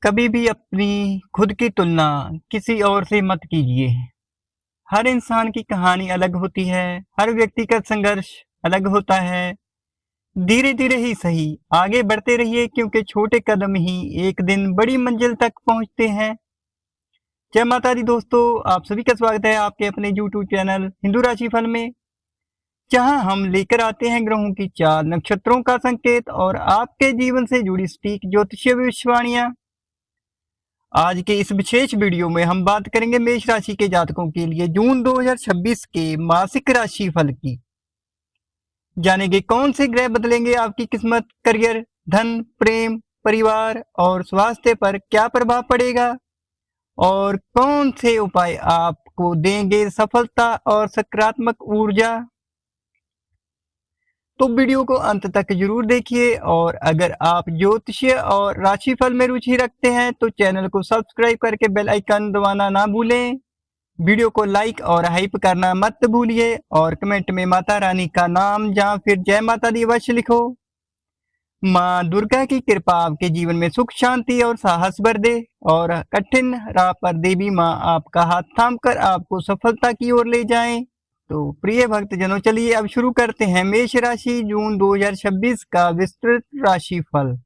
कभी भी अपनी खुद की तुलना किसी और से मत कीजिए। हर इंसान की कहानी अलग होती है, हर व्यक्ति का संघर्ष अलग होता है। धीरे-धीरे ही सही, आगे बढ़ते रहिए क्योंकि छोटे कदम ही एक दिन बड़ी मंजिल तक पहुंचते हैं। जय माता दी दोस्तों, आप सभी का स्वागत है आपके अपने यूट्यूब चैनल हिंदू राशिफल में, जहां हम लेकर आते हैं ग्रहों की चाल, नक्षत्रों का संकेत और आपके जीवन से जुड़ी सटीक ज्योतिषीय भविष्यवाणियां। आज के इस विशेष वीडियो में हम बात करेंगे मेष राशि के जातकों के लिए जून 2026 के मासिक राशि फल की। जानेंगे कौन से ग्रह बदलेंगे आपकी किस्मत, करियर, धन, प्रेम, परिवार और स्वास्थ्य पर क्या प्रभाव पड़ेगा और कौन से उपाय आपको देंगे सफलता और सकारात्मक ऊर्जा। तो वीडियो को अंत तक जरूर देखिए और अगर आप ज्योतिषीय और राशिफल में रुचि रखते हैं तो चैनल को सब्सक्राइब करके बेल आइकन दबाना ना भूलें। वीडियो को लाइक और हाइप करना मत भूलिए और कमेंट में माता रानी का नाम या फिर जय माता दी अवश्य लिखो। माँ दुर्गा की कृपा आपके जीवन में सुख, शांति और साहस भर दे और कठिन राह पर देवी माँ आपका हाथ थाम कर आपको सफलता की ओर ले जाएं। तो प्रिय भक्तजनों, चलिए अब शुरू करते हैं मेष राशि जून 2026 का विस्तृत राशिफल।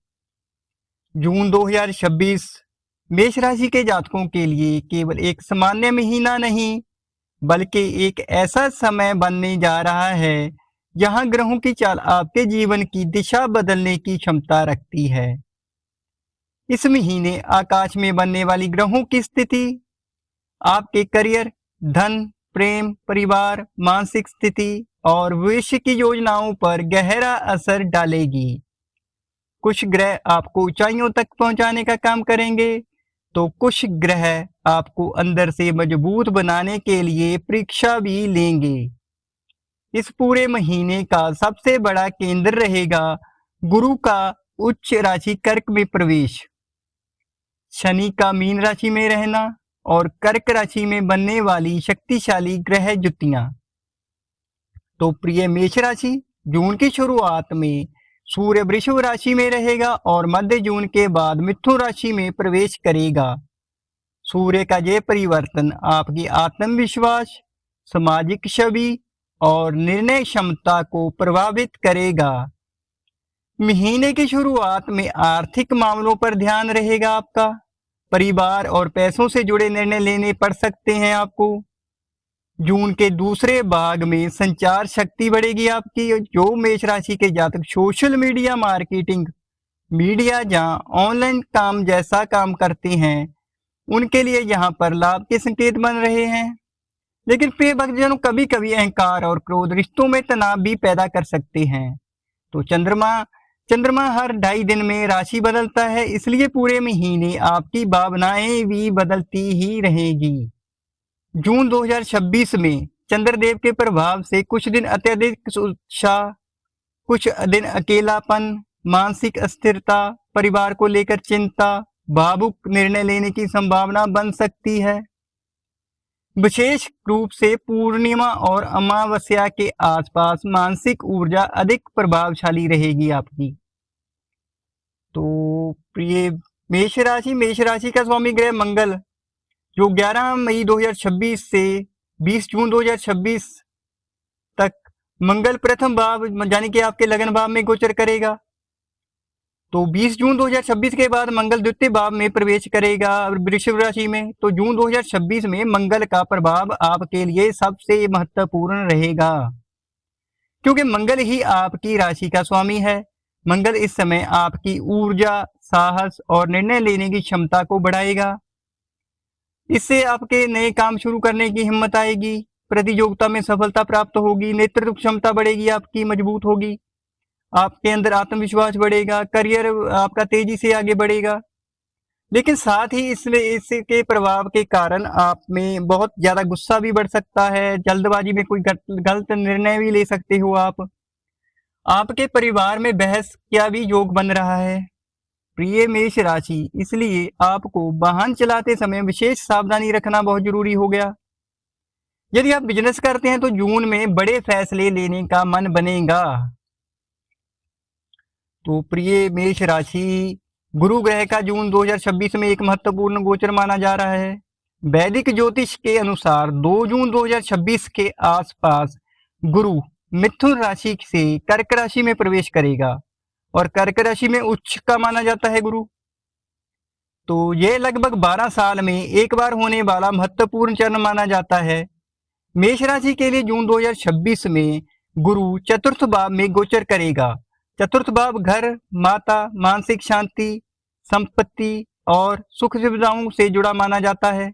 जून 2026 मेष राशि के जातकों के लिए केवल एक सामान्य महीना नहीं बल्कि एक ऐसा समय बनने जा रहा है जहां ग्रहों की चाल आपके जीवन की दिशा बदलने की क्षमता रखती है। इस महीने आकाश में बनने वाली ग्रहों की स्थिति आपके करियर, धन, प्रेम, परिवार, मानसिक स्थिति और भविष्य की योजनाओं पर गहरा असर डालेगी। कुछ ग्रह आपको ऊंचाइयों तक पहुंचाने का काम करेंगे तो कुछ ग्रह आपको अंदर से मजबूत बनाने के लिए परीक्षा भी लेंगे। इस पूरे महीने का सबसे बड़ा केंद्र रहेगा गुरु का उच्च राशि कर्क में प्रवेश, शनि का मीन राशि में रहना और कर्क राशि में बनने वाली शक्तिशाली ग्रह युतियां। तो प्रिय मेष राशि, जून की शुरुआत में सूर्य वृषभ राशि में रहेगा और मध्य जून के बाद मिथुन राशि में प्रवेश करेगा। सूर्य का यह परिवर्तन आपकी आत्मविश्वास, सामाजिक छवि और निर्णय क्षमता को प्रभावित करेगा। महीने की शुरुआत में आर्थिक मामलों पर ध्यान रहेगा आपका। परिवार और पैसों से जुड़े निर्णय लेने पड़ सकते हैं आपको। जून के दूसरे भाग में संचार शक्ति बढ़ेगी आपकी। जो मेष राशि के जातक सोशल मीडिया मार्केटिंग, मीडिया या ऑनलाइन काम जैसा काम करते हैं उनके लिए यहाँ पर लाभ के संकेत बन रहे हैं। लेकिन प्रिय भक्तजनों, कभी कभी अहंकार और क्रोध रिश्तों में तनाव भी पैदा कर सकते हैं। तो चंद्रमा हर 2.5 दिन में राशि बदलता है, इसलिए पूरे महीने आपकी भावनाएं भी बदलती ही रहेगी। जून 2026 में चंद्रदेव के प्रभाव से कुछ दिन अत्यधिक उत्साह, कुछ दिन अकेलापन, मानसिक अस्थिरता, परिवार को लेकर चिंता, भावुक निर्णय लेने की संभावना बन सकती है। विशेष रूप से पूर्णिमा और अमावस्या के आसपास मानसिक ऊर्जा अधिक प्रभावशाली रहेगी आपकी। तो प्रिय मेष राशि का स्वामी ग्रह मंगल, जो 11 मई 2026 से 20 जून 2026 तक मंगल प्रथम भाव यानी कि आपके लगन भाव में गोचर करेगा। तो 20 जून 2026 के बाद मंगल द्वितीय भाव में प्रवेश करेगा वृषभ राशि में। तो जून 2026 में मंगल का प्रभाव आपके लिए सबसे महत्वपूर्ण रहेगा क्योंकि मंगल ही आपकी राशि का स्वामी है। मंगल इस समय आपकी ऊर्जा, साहस और निर्णय लेने की क्षमता को बढ़ाएगा। इससे आपके नए काम शुरू करने की हिम्मत आएगी, प्रतियोगिता में सफलता प्राप्त होगी, नेतृत्व क्षमता बढ़ेगी, आपकी मजबूत होगी, आपके अंदर आत्मविश्वास बढ़ेगा, करियर आपका तेजी से आगे बढ़ेगा। लेकिन साथ ही इसके प्रभाव के कारण आप में बहुत ज्यादा गुस्सा भी बढ़ सकता है, जल्दबाजी में कोई गलत निर्णय भी ले सकते हो आप। आपके परिवार में बहस क्या भी योग बन रहा है प्रिय मेष राशि, इसलिए आपको वाहन चलाते समय विशेष सावधानी रखना बहुत जरूरी हो गया। यदि आप बिजनेस करते हैं तो जून में बड़े फैसले लेने का मन बनेगा। तो प्रिय मेष राशि, गुरु ग्रह का जून 2026 में एक महत्वपूर्ण गोचर माना जा रहा है। वैदिक ज्योतिष के अनुसार 2 जून 2026 के आसपास गुरु मिथुन राशि से कर्क राशि में प्रवेश करेगा और कर्क राशि में उच्च का माना जाता है गुरु। तो यह लगभग 12 साल में एक बार होने वाला महत्वपूर्ण चरण माना जाता है। मेष राशि के लिए जून 2026 में गुरु चतुर्थ भाव में गोचर करेगा। चतुर्थ भाव घर, माता, मानसिक शांति, संपत्ति और सुख सुविधाओं से जुड़ा माना जाता है।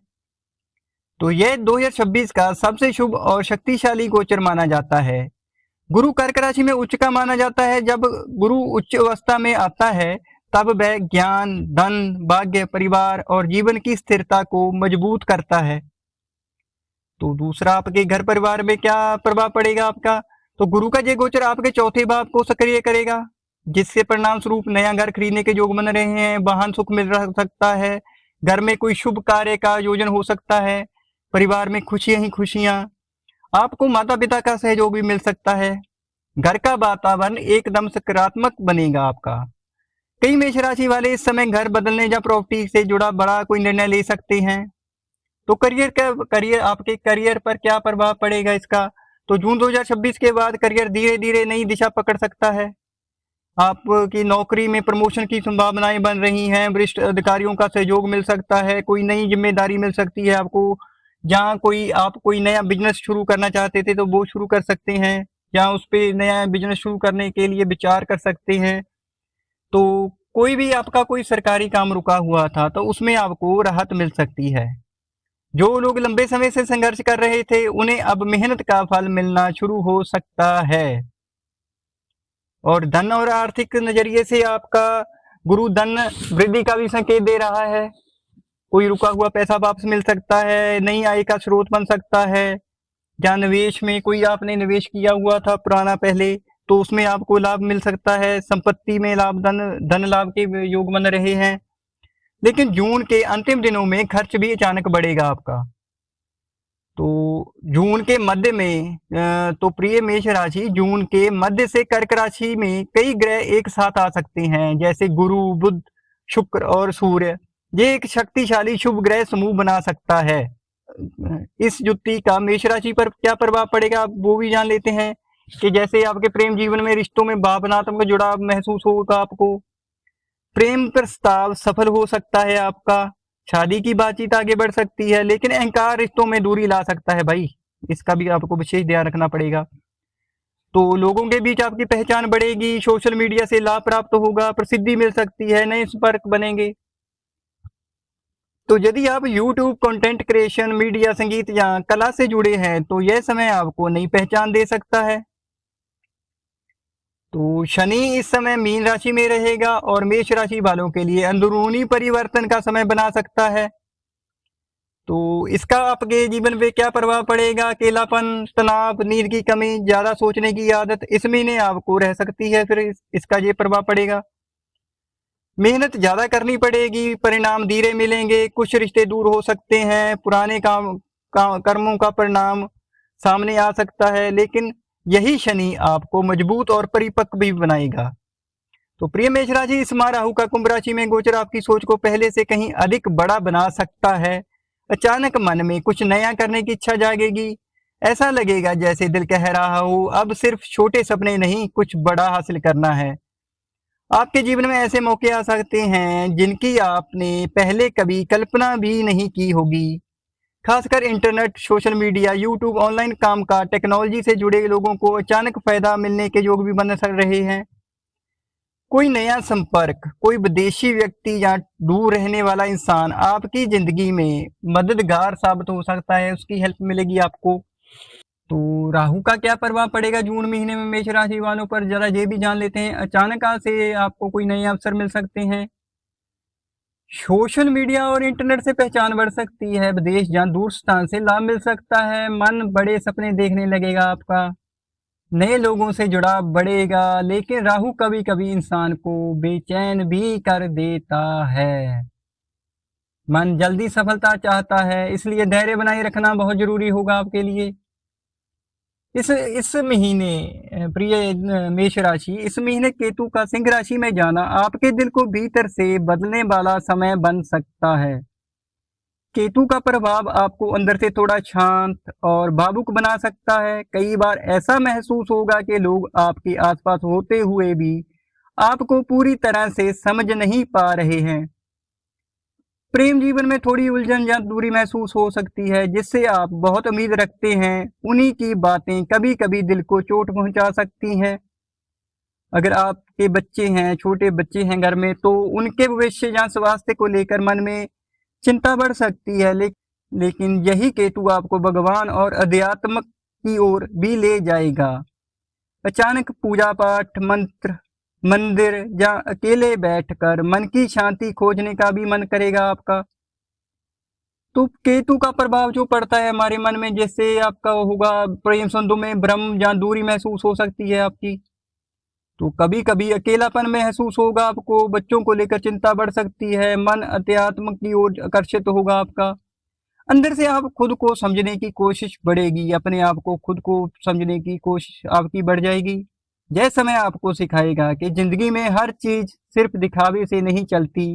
तो यह 2026 का सबसे शुभ और शक्तिशाली गोचर माना जाता है। गुरु कर्क राशि में उच्च का माना जाता है। जब गुरु उच्च अवस्था में आता है तब वह ज्ञान, धन, भाग्य, परिवार और जीवन की स्थिरता को मजबूत करता है। तो दूसरा, आपके घर परिवार में क्या प्रभाव पड़ेगा आपका? तो गुरु का ये गोचर आपके चौथे भाव को सक्रिय करेगा, जिससे परिणाम स्वरूप नया घर खरीदने के योग बन रहे हैं, वाहन सुख मिल सकता है, घर में कोई शुभ कार्य का आयोजन हो सकता है, परिवार में खुशियां ही खुशियां, आपको माता पिता का सहयोग भी मिल सकता है। घर का वातावरण एकदम सकारात्मक बनेगा आपका। कई मेष राशि वाले इस समय घर बदलने या प्रॉपर्टी से जुड़ा बड़ा कोई निर्णय ले सकते हैं। तो आपके करियर पर क्या प्रभाव पड़ेगा इसका? तो जून 2026 के बाद करियर धीरे धीरे नई दिशा पकड़ सकता है। आपकी नौकरी में प्रमोशन की संभावनाएं बन रही हैं, वरिष्ठ अधिकारियों का सहयोग मिल सकता है, कोई नई जिम्मेदारी मिल सकती है आपको। जहाँ आप कोई नया बिजनेस शुरू करना चाहते थे तो वो शुरू कर सकते हैं, जहाँ उस पे नया बिजनेस शुरू करने के लिए विचार कर सकते हैं। तो कोई भी आपका कोई सरकारी काम रुका हुआ था तो उसमें आपको राहत मिल सकती है। जो लोग लंबे समय से संघर्ष कर रहे थे उन्हें अब मेहनत का फल मिलना शुरू हो सकता है। और धन और आर्थिक नजरिए से आपका गुरु धन वृद्धि का भी संकेत दे रहा है। कोई रुका हुआ पैसा वापस मिल सकता है, नई आय का स्रोत बन सकता है। जहाँ निवेश में कोई आपने निवेश किया हुआ था पुराना पहले, तो उसमें आपको लाभ मिल सकता है। संपत्ति में लाभ, धन लाभ के योग बन रहे हैं। लेकिन जून के अंतिम दिनों में खर्च भी अचानक बढ़ेगा आपका। तो जून के मध्य में तो प्रिय मेष राशि, जून के मध्य से कर्क राशि में कई ग्रह एक साथ आ सकते हैं, जैसे गुरु, बुध, शुक्र और सूर्य। ये एक शक्तिशाली शुभ ग्रह समूह बना सकता है। इस युति का मेष राशि पर क्या प्रभाव पड़ेगा आप वो भी जान लेते हैं। कि जैसे आपके प्रेम जीवन में रिश्तों में भावनात्मक जुड़ाव महसूस होगा आपको, प्रेम प्रस्ताव सफल हो सकता है आपका, शादी की बातचीत आगे बढ़ सकती है, लेकिन अहंकार रिश्तों में दूरी ला सकता है भाई, इसका भी आपको विशेष ध्यान रखना पड़ेगा। तो लोगों के बीच आपकी पहचान बढ़ेगी, सोशल मीडिया से लाभ प्राप्त होगा, प्रसिद्धि मिल सकती है, नए संपर्क बनेंगे। तो यदि आप YouTube कंटेंट क्रिएशन, मीडिया, संगीत या कला से जुड़े हैं तो यह समय आपको नई पहचान दे सकता है। तो शनि इस समय मीन राशि में रहेगा और मेष राशि वालों के लिए अंदरूनी परिवर्तन का समय बना सकता है। तो इसका आपके जीवन पे क्या प्रभाव पड़ेगा? अकेलापन, तनाव, नींद की कमी, ज्यादा सोचने की आदत इस महीने आपको रह सकती है। फिर इसका ये प्रभाव पड़ेगा, मेहनत ज्यादा करनी पड़ेगी, परिणाम धीरे मिलेंगे, कुछ रिश्ते दूर हो सकते हैं, पुराने कर्मों का परिणाम सामने आ सकता है, लेकिन यही शनि आपको मजबूत और परिपक्व भी बनाएगा। तो प्रिय मेष राशि, इस माह राहु का कुंभ राशि में गोचर आपकी सोच को पहले से कहीं अधिक बड़ा बना सकता है। अचानक मन में कुछ नया करने की इच्छा जागेगी, ऐसा लगेगा जैसे दिल कह रहा हो अब सिर्फ छोटे सपने नहीं, कुछ बड़ा हासिल करना है। आपके जीवन में ऐसे मौके आ सकते हैं जिनकी आपने पहले कभी कल्पना भी नहीं की होगी। खासकर internet, social media, YouTube, online काम का टेक्नोलॉजी से जुड़े लोगों को अचानक फायदा मिलने के योग भी बन रहे हैं। कोई नया संपर्क, कोई विदेशी व्यक्ति या दूर रहने वाला इंसान आपकी जिंदगी में मददगार साबित हो सकता है, उसकी हेल्प मिलेगी आपको। तो राहु का क्या प्रभाव पड़ेगा जून महीने में मेष राशि वालों पर, जरा ये भी जान लेते हैं। अचानक से आपको कोई नए अवसर मिल सकते हैं। सोशल मीडिया और इंटरनेट से पहचान बढ़ सकती है, विदेश या दूर स्थान से लाभ मिल सकता है, मन बड़े सपने देखने लगेगा आपका, नए लोगों से जुड़ाव बढ़ेगा। लेकिन राहु कभी कभी इंसान को बेचैन भी कर देता है। मन जल्दी सफलता चाहता है, इसलिए धैर्य बनाए रखना बहुत जरूरी होगा आपके लिए। इस महीने प्रिय मेष राशि, इस महीने केतु का सिंह राशि में जाना आपके दिल को भीतर से बदलने वाला समय बन सकता है। केतु का प्रभाव आपको अंदर से थोड़ा शांत और भावुक बना सकता है। कई बार ऐसा महसूस होगा कि लोग आपके आसपास होते हुए भी आपको पूरी तरह से समझ नहीं पा रहे हैं। प्रेम जीवन में थोड़ी उलझन या दूरी महसूस हो सकती है, जिससे आप बहुत उम्मीद रखते हैं। उन्हीं की बातें कभी-कभी दिल को चोट पहुंचा सकती हैं। अगर आपके बच्चे हैं, छोटे बच्चे हैं घर में, तो उनके भविष्य या स्वास्थ्य को लेकर मन में चिंता बढ़ सकती है। लेकिन यही केतु आपको भगवान और अध्यात्म की ओर भी ले जाएगा। अचानक पूजा पाठ, मंत्र, मंदिर या अकेले बैठकर मन की शांति खोजने का भी मन करेगा आपका। तो केतु का प्रभाव जो पड़ता है हमारे मन में, जैसे आपका होगा प्रेम संबंधों में भ्रम या दूरी महसूस हो सकती है आपकी। तो कभी कभी अकेलापन महसूस होगा आपको, बच्चों को लेकर चिंता बढ़ सकती है, मन अध्यात्म की ओर आकर्षित होगा आपका। अंदर से आप खुद को समझने की कोशिश बढ़ेगी, अपने आप को खुद को समझने की कोशिश आपकी बढ़ जाएगी। यह समय आपको सिखाएगा कि जिंदगी में हर चीज सिर्फ दिखावे से नहीं चलती,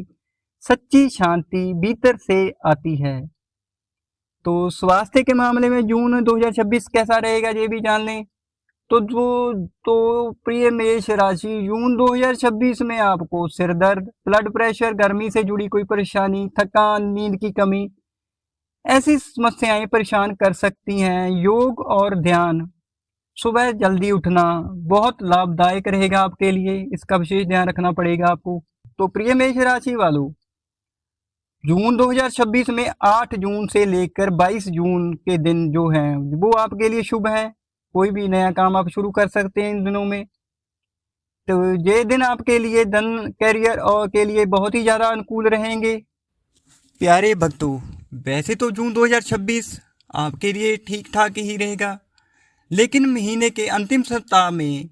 सच्ची शांति भीतर से आती है। तो स्वास्थ्य के मामले में जून 2026 कैसा रहेगा ये भी जान लें। तो प्रिय मेष राशि, जून 2026 में आपको सिर दर्द, ब्लड प्रेशर, गर्मी से जुड़ी कोई परेशानी, थकान, नींद की कमी, ऐसी समस्याएं परेशान कर सकती हैं। योग और ध्यान, सुबह जल्दी उठना बहुत लाभदायक रहेगा आपके लिए, इसका विशेष ध्यान रखना पड़ेगा आपको। तो प्रिय मेष राशि वालों, जून 2026 में 8 जून से लेकर 22 जून के दिन जो हैं वो आपके लिए शुभ हैं। कोई भी नया काम आप शुरू कर सकते हैं इन दिनों में। तो ये दिन आपके लिए धन, कैरियर और के लिए बहुत ही ज़्यादा अनुकूल रहेंगे। प्यारे भक्तों, वैसे तो जून 2026 आपके लिए ठीक ठाक ही रहेगा, लेकिन महीने के अंतिम सप्ताह में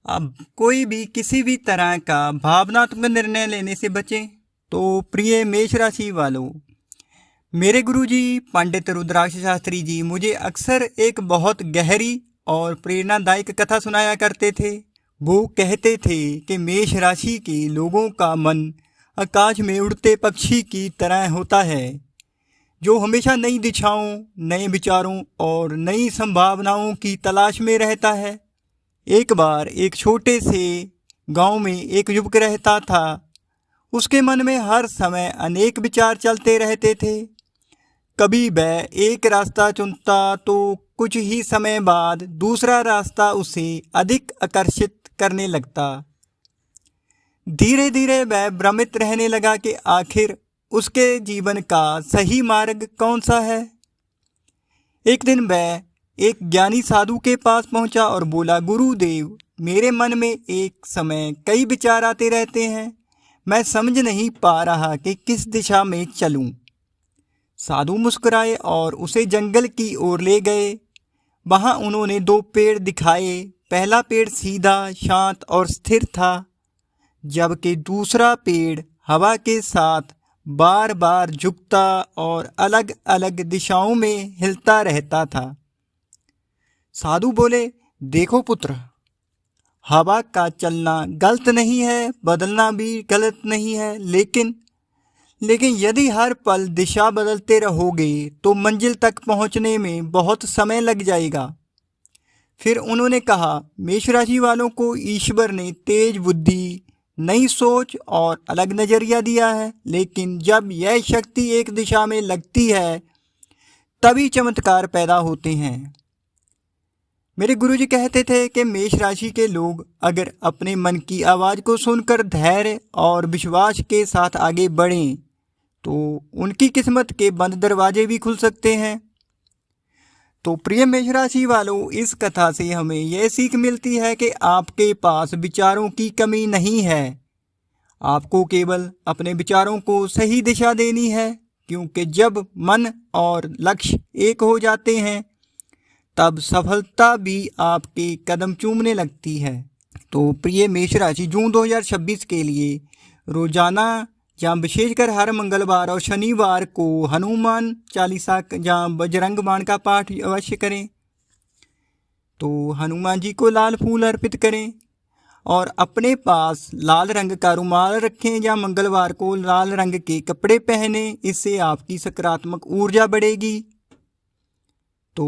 अब कोई भी किसी भी तरह का भावनात्मक निर्णय लेने से बचें। तो प्रिय मेष राशि वालों, मेरे गुरुजी पंडित रुद्राक्ष शास्त्री जी मुझे अक्सर एक बहुत गहरी और प्रेरणादायक कथा सुनाया करते थे। वो कहते थे कि मेष राशि के लोगों का मन आकाश में उड़ते पक्षी की तरह होता है, जो हमेशा नई दिशाओं, नए विचारों और नई संभावनाओं की तलाश में रहता है। एक बार एक छोटे से गांव में एक युवक रहता था। उसके मन में हर समय अनेक विचार चलते रहते थे। कभी वह एक रास्ता चुनता तो कुछ ही समय बाद दूसरा रास्ता उसे अधिक आकर्षित करने लगता। धीरे धीरे वह भ्रमित रहने लगा कि आखिर उसके जीवन का सही मार्ग कौन सा है। एक दिन वह एक ज्ञानी साधु के पास पहुंचा और बोला, गुरुदेव, मेरे मन में एक समय कई विचार आते रहते हैं। मैं समझ नहीं पा रहा कि किस दिशा में चलूं। साधु मुस्कुराए और उसे जंगल की ओर ले गए। वहां उन्होंने 2 पेड़ दिखाए। पहला पेड़ सीधा, शांत और स्थिर था, जबकि दूसरा पेड़ हवा के साथ बार बार झुकता और अलग अलग दिशाओं में हिलता रहता था। साधु बोले, देखो पुत्र, हवा का चलना गलत नहीं है, बदलना भी गलत नहीं है, लेकिन यदि हर पल दिशा बदलते रहोगे तो मंजिल तक पहुंचने में बहुत समय लग जाएगा। फिर उन्होंने कहा, मेष राशि वालों को ईश्वर ने तेज बुद्धि, नई सोच और अलग नजरिया दिया है, लेकिन जब यह शक्ति एक दिशा में लगती है तभी चमत्कार पैदा होते हैं। मेरे गुरुजी कहते थे कि मेष राशि के लोग अगर अपने मन की आवाज़ को सुनकर धैर्य और विश्वास के साथ आगे बढ़ें तो उनकी किस्मत के बंद दरवाजे भी खुल सकते हैं। तो प्रिय मेष राशि वालों, इस कथा से हमें यह सीख मिलती है कि आपके पास विचारों की कमी नहीं है। आपको केवल अपने विचारों को सही दिशा देनी है, क्योंकि जब मन और लक्ष्य एक हो जाते हैं तब सफलता भी आपके कदम चूमने लगती है। तो प्रिय मेष राशि, जून 2026 के लिए रोजाना या विशेषकर हर मंगलवार और शनिवार को हनुमान चालीसा या बजरंग बाण का पाठ अवश्य करें। तो हनुमान जी को लाल फूल अर्पित करें और अपने पास लाल रंग का रुमाल रखें या मंगलवार को लाल रंग के कपड़े पहने। इससे आपकी सकारात्मक ऊर्जा बढ़ेगी। तो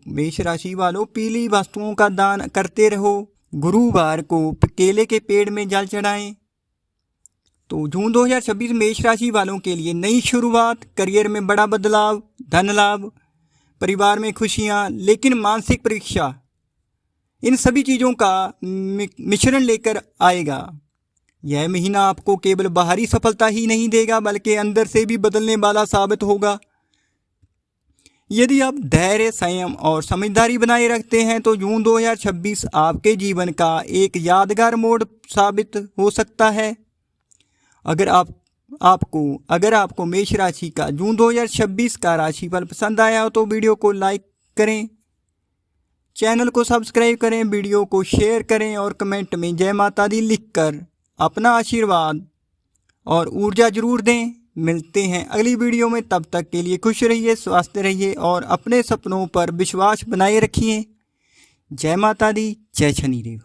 मेष राशि वालों, पीली वस्तुओं का दान करते रहो। गुरुवार को केले के पेड़ में जल चढ़ाएं। तो जून 2026 मेष राशि वालों के लिए नई शुरुआत, करियर में बड़ा बदलाव, धन लाभ, परिवार में खुशियां, लेकिन मानसिक परीक्षा, इन सभी चीज़ों का मिश्रण लेकर आएगा। यह महीना आपको केवल बाहरी सफलता ही नहीं देगा बल्कि अंदर से भी बदलने वाला साबित होगा। यदि आप धैर्य, संयम और समझदारी बनाए रखते हैं तो जून 2026 आपके जीवन का एक यादगार मोड़ साबित हो सकता है। अगर आपको मेष राशि का जून 2026 का राशिफल पसंद आया हो तो वीडियो को लाइक करें, चैनल को सब्सक्राइब करें, वीडियो को शेयर करें और कमेंट में जय माता दी लिखकर अपना आशीर्वाद और ऊर्जा जरूर दें। मिलते हैं अगली वीडियो में, तब तक के लिए खुश रहिए, स्वस्थ रहिए और अपने सपनों पर विश्वास बनाए रखिए। जय माता दी, जय शनिदेव।